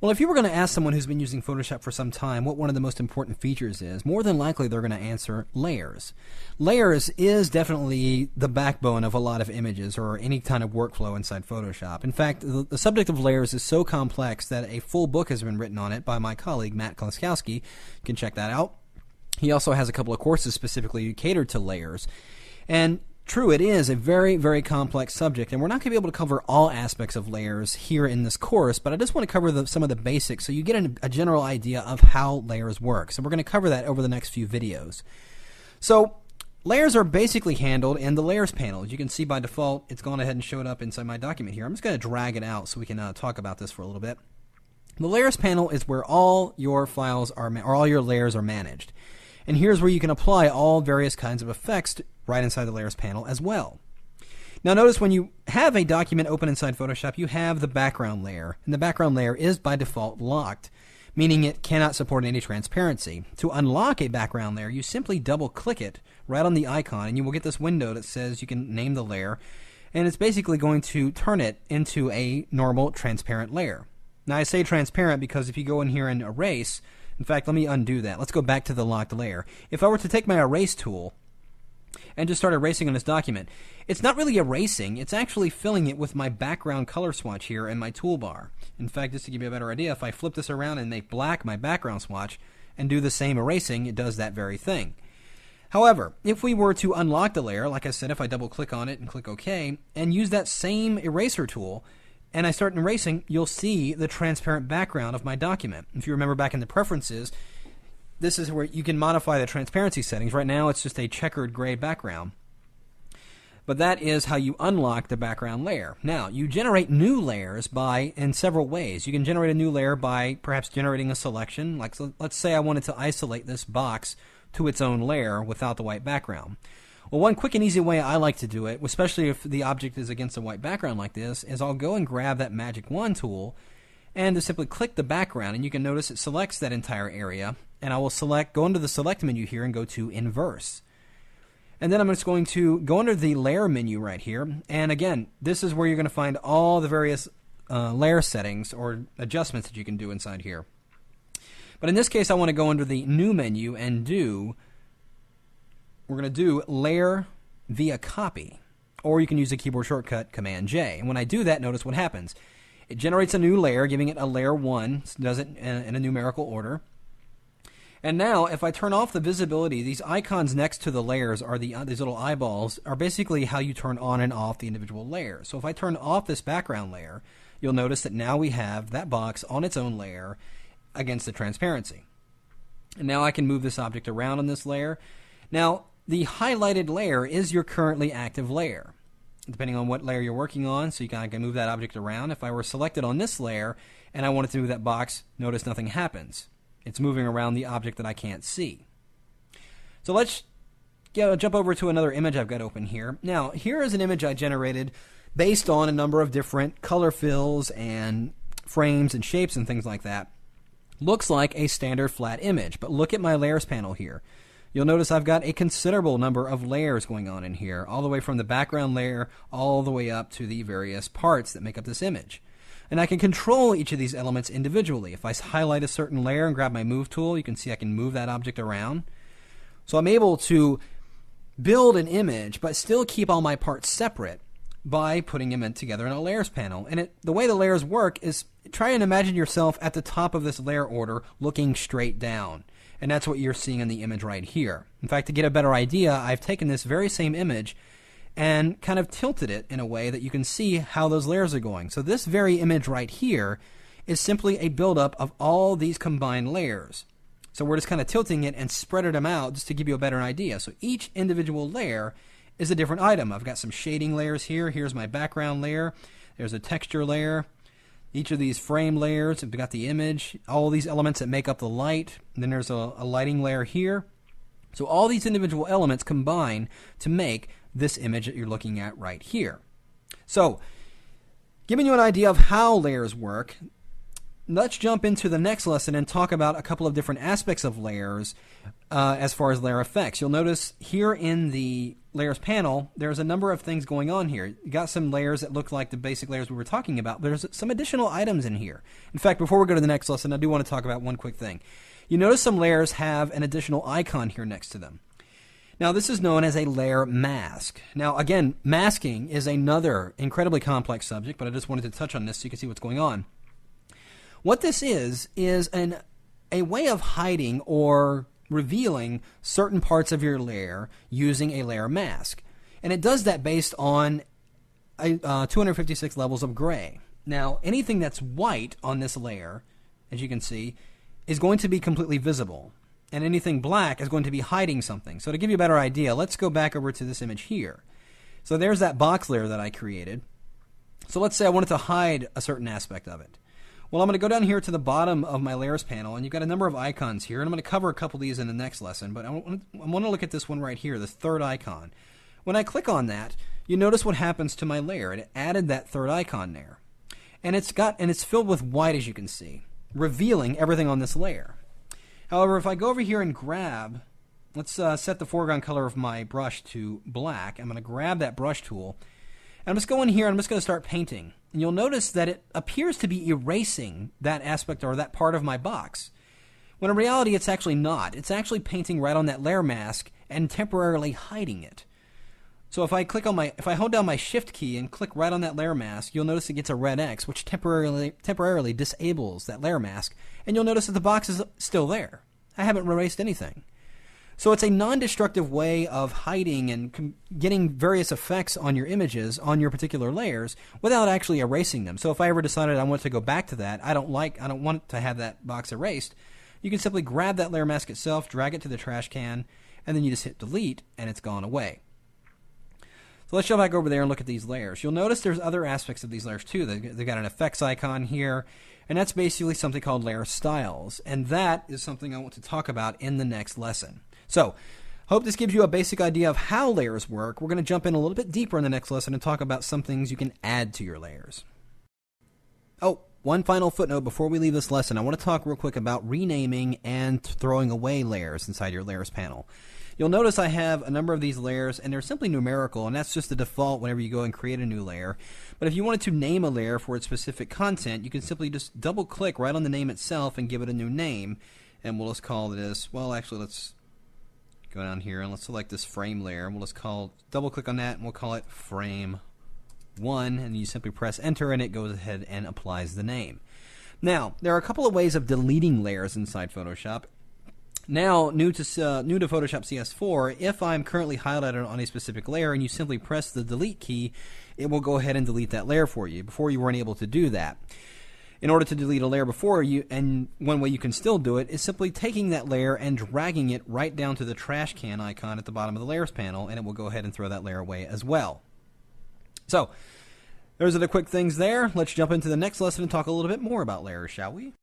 Well, if you were going to ask someone who's been using Photoshop for some time what one of the most important features is, more than likely they're going to answer layers. Layers is definitely the backbone of a lot of images or any kind of workflow inside Photoshop. In fact, the subject of layers is so complex that a full book has been written on it by my colleague, Matt Kloskowski. You can check that out. He also has a couple of courses specifically catered to layers. And true, it is a very, very complex subject, and we're not going to be able to cover all aspects of layers here in this course, but I just want to cover some of the basics so you get a general idea of how layers work. So we're going to cover that over the next few videos. So layers are basically handled in the Layers panel. As you can see by default, it's gone ahead and showed up inside my document here. I'm just going to drag it out so we can talk about this for a little bit. The Layers panel is where all your files are, or all your layers are managed. And here's where you can apply all various kinds of effects right inside the Layers panel as well. Now notice when you have a document open inside Photoshop, you have the background layer. And the background layer is by default locked, meaning it cannot support any transparency. To unlock a background layer, you simply double click it right on the icon and you will get this window that says you can name the layer. And it's basically going to turn it into a normal transparent layer. Now I say transparent because if you go in here and erase, in fact, let me undo that. Let's go back to the locked layer. If I were to take my erase tool and just start erasing on this document, it's not really erasing, it's actually filling it with my background color swatch here in my toolbar. In fact, just to give you a better idea, if I flip this around and make black my background swatch and do the same erasing, it does that very thing. However, if we were to unlock the layer, like I said, if I double click on it and click OK, and use that same eraser tool, and I start erasing, you'll see the transparent background of my document. If you remember back in the preferences, this is where you can modify the transparency settings. Right now it's just a checkered gray background. But that is how you unlock the background layer. Now, you generate new layers in several ways. You can generate a new layer by perhaps generating a selection. Like, so let's say I wanted to isolate this box to its own layer without the white background. Well, one quick and easy way I like to do it, especially if the object is against a white background like this, is I'll go and grab that Magic Wand tool and just simply click the background, and you can notice it selects that entire area, and I will go into the Select menu here and go to Inverse. And then I'm just going to go under the Layer menu right here, and again, this is where you're going to find all the various layer settings or adjustments that you can do inside here. But in this case, I want to go under the New menu and we're going to do Layer via Copy, or you can use the keyboard shortcut Command J. And when I do that, notice what happens. It generates a new layer, giving it a Layer 1, does it in a numerical order. And now, if I turn off the visibility, these icons next to the layers are these little eyeballs are basically how you turn on and off the individual layers. So if I turn off this background layer, you'll notice that now we have that box on its own layer against the transparency. And now I can move this object around on this layer. Now, the highlighted layer is your currently active layer, depending on what layer you're working on, so you can move that object around. If I were selected on this layer and I wanted to move that box, notice nothing happens. It's moving around the object that I can't see. So let's jump over to another image I've got open here. Now, here is an image I generated based on a number of different color fills and frames and shapes and things like that. Looks like a standard flat image, but look at my Layers panel here. You'll notice I've got a considerable number of layers going on in here, all the way from the background layer all the way up to the various parts that make up this image. And I can control each of these elements individually. If I highlight a certain layer and grab my Move tool, you can see I can move that object around. So I'm able to build an image but still keep all my parts separate by putting them together in a Layers panel. And the way the layers work is, try and imagine yourself at the top of this layer order looking straight down. And that's what you're seeing in the image right here. In fact, to get a better idea, I've taken this very same image and kind of tilted it in a way that you can see how those layers are going. So this very image right here is simply a buildup of all these combined layers. So we're just kind of tilting it and spreading them out just to give you a better idea. So each individual layer is a different item. I've got some shading layers here. Here's my background layer. There's a texture layer. Each of these frame layers, we've got the image, all these elements that make up the light. And then there's a lighting layer here. So all these individual elements combine to make this image that you're looking at right here. So, giving you an idea of how layers work, let's jump into the next lesson and talk about a couple of different aspects of layers as far as layer effects. You'll notice here in the layers panel, there's a number of things going on here. You got some layers that look like the basic layers we were talking about, but there's some additional items in here. In fact, before we go to the next lesson, I do want to talk about one quick thing. You notice some layers have an additional icon here next to them. Now, this is known as a layer mask. Now, again, masking is another incredibly complex subject, but I just wanted to touch on this so you can see what's going on. What this is a way of hiding or revealing certain parts of your layer using a layer mask. And it does that based on 256 levels of gray. Now, anything that's white on this layer, as you can see, is going to be completely visible. And anything black is going to be hiding something. So to give you a better idea, let's go back over to this image here. So there's that box layer that I created. So let's say I wanted to hide a certain aspect of it. Well, I'm going to go down here to the bottom of my layers panel, and you've got a number of icons here, and I'm going to cover a couple of these in the next lesson, but I want to look at this one right here, this third icon. When I click on that, you notice what happens to my layer. It added that third icon there. And it's filled with white, as you can see, revealing everything on this layer. However, if I go over here and grab, let's set the foreground color of my brush to black. I'm going to grab that brush tool, and I'm just going here and I'm just going to start painting. And you'll notice that it appears to be erasing that aspect or that part of my box, when in reality it's actually not. It's actually painting right on that layer mask and temporarily hiding it. So if I hold down my Shift key and click right on that layer mask, you'll notice it gets a red X, which temporarily disables that layer mask, and you'll notice that the box is still there. I haven't erased anything. So it's a non-destructive way of hiding and getting various effects on your images, on your particular layers, without actually erasing them. So if I ever decided I want to go back to that, I don't want to have that box erased, you can simply grab that layer mask itself, drag it to the trash can, and then you just hit delete, and it's gone away. So let's jump back over there and look at these layers. You'll notice there's other aspects of these layers too. They've got an effects icon here, and that's basically something called layer styles. And that is something I want to talk about in the next lesson. So, hope this gives you a basic idea of how layers work. We're going to jump in a little bit deeper in the next lesson and talk about some things you can add to your layers. Oh, one final footnote before we leave this lesson. I want to talk real quick about renaming and throwing away layers inside your layers panel. You'll notice I have a number of these layers, and they're simply numerical, and that's just the default whenever you go and create a new layer. But if you wanted to name a layer for its specific content, you can simply just double-click right on the name itself and give it a new name. And we'll just call this, well, actually, let's go down here and let's select this frame layer, and we'll just double-click on that, and we'll call it Frame 1, and you simply press Enter, and it goes ahead and applies the name. Now, there are a couple of ways of deleting layers inside Photoshop. Now, new to Photoshop CS4, if I'm currently highlighted on a specific layer and you simply press the delete key, it will go ahead and delete that layer for you. Before, you weren't able to do that. In order to delete a layer and one way you can still do it is simply taking that layer and dragging it right down to the trash can icon at the bottom of the layers panel, and it will go ahead and throw that layer away as well. So, those are the quick things there. Let's jump into the next lesson and talk a little bit more about layers, shall we?